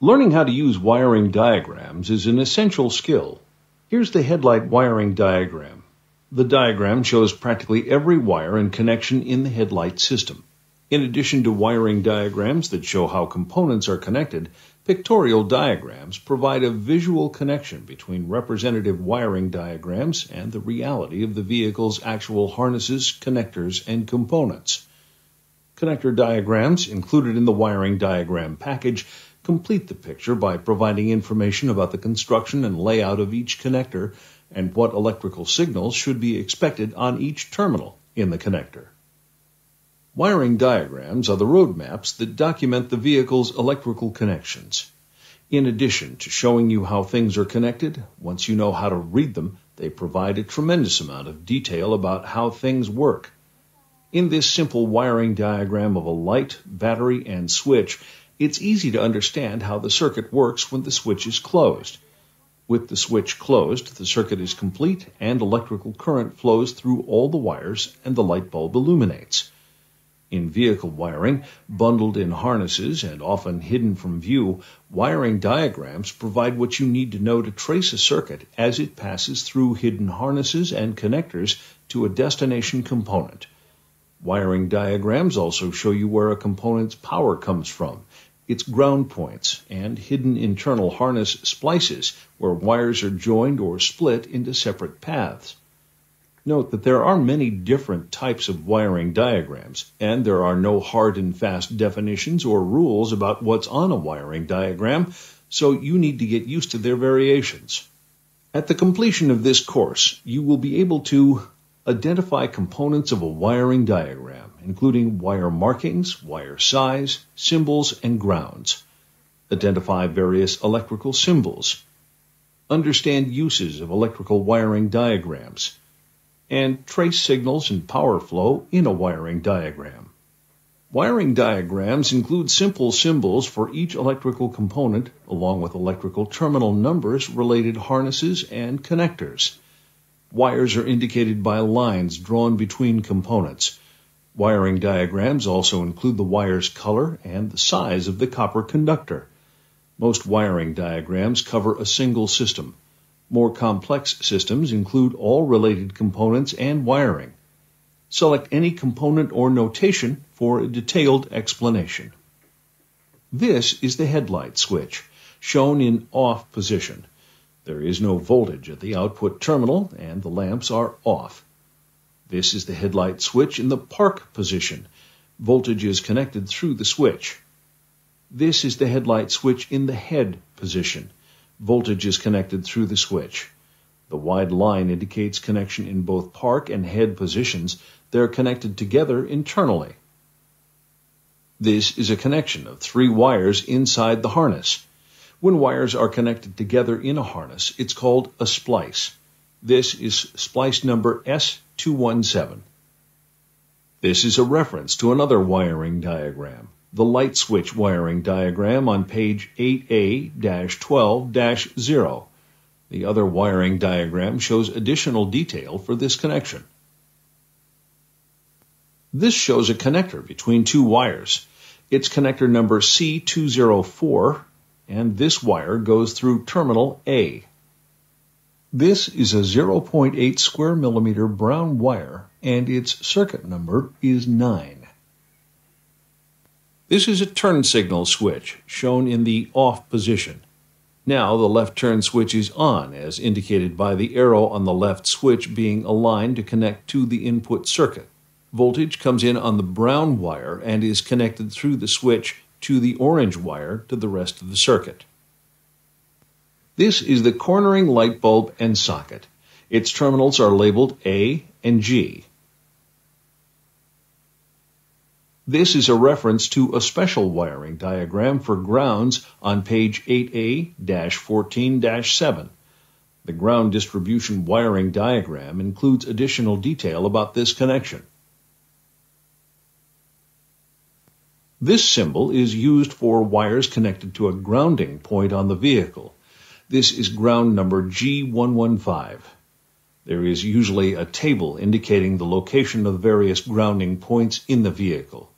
Learning how to use wiring diagrams is an essential skill. Here's the headlight wiring diagram. The diagram shows practically every wire and connection in the headlight system. In addition to wiring diagrams that show how components are connected, pictorial diagrams provide a visual connection between representative wiring diagrams and the reality of the vehicle's actual harnesses, connectors, and components. Connector diagrams included in the wiring diagram package complete the picture by providing information about the construction and layout of each connector and what electrical signals should be expected on each terminal in the connector. Wiring diagrams are the roadmaps that document the vehicle's electrical connections. In addition to showing you how things are connected, once you know how to read them, they provide a tremendous amount of detail about how things work. In this simple wiring diagram of a light, battery, and switch, it's easy to understand how the circuit works when the switch is closed. With the switch closed, the circuit is complete and electrical current flows through all the wires and the light bulb illuminates. In vehicle wiring, bundled in harnesses and often hidden from view, wiring diagrams provide what you need to know to trace a circuit as it passes through hidden harnesses and connectors to a destination component. Wiring diagrams also show you where a component's power comes from, its ground points, and hidden internal harness splices where wires are joined or split into separate paths. Note that there are many different types of wiring diagrams, and there are no hard and fast definitions or rules about what's on a wiring diagram, so you need to get used to their variations. At the completion of this course, you will be able to identify components of a wiring diagram, including wire markings, wire size, symbols, and grounds. Identify various electrical symbols. Understand uses of electrical wiring diagrams. And trace signals and power flow in a wiring diagram. Wiring diagrams include simple symbols for each electrical component, along with electrical terminal numbers, related harnesses, and connectors. Wires are indicated by lines drawn between components. Wiring diagrams also include the wire's color and the size of the copper conductor. Most wiring diagrams cover a single system. More complex systems include all related components and wiring. Select any component or notation for a detailed explanation. This is the headlight switch, shown in off position. There is no voltage at the output terminal, and the lamps are off. This is the headlight switch in the park position. Voltage is connected through the switch. This is the headlight switch in the head position. Voltage is connected through the switch. The wide line indicates connection in both park and head positions. They're connected together internally. This is a connection of 3 wires inside the harness. When wires are connected together in a harness, it's called a splice. This is splice number S217. This is a reference to another wiring diagram, the light switch wiring diagram on page 8A-12-0. The other wiring diagram shows additional detail for this connection. This shows a connector between 2 wires. It's connector number C204, and this wire goes through terminal A. This is a 0.8 square millimeter brown wire, and its circuit number is 9. This is a turn signal switch, shown in the off position. Now the left turn switch is on, as indicated by the arrow on the left switch being aligned to connect to the input circuit. Voltage comes in on the brown wire and is connected through the switch to the orange wire to the rest of the circuit. This is the cornering light bulb and socket. Its terminals are labeled A and G. This is a reference to a special wiring diagram for grounds on page 8A-14-7. The ground distribution wiring diagram includes additional detail about this connection. This symbol is used for wires connected to a grounding point on the vehicle. This is ground number G115. There is usually a table indicating the location of various grounding points in the vehicle.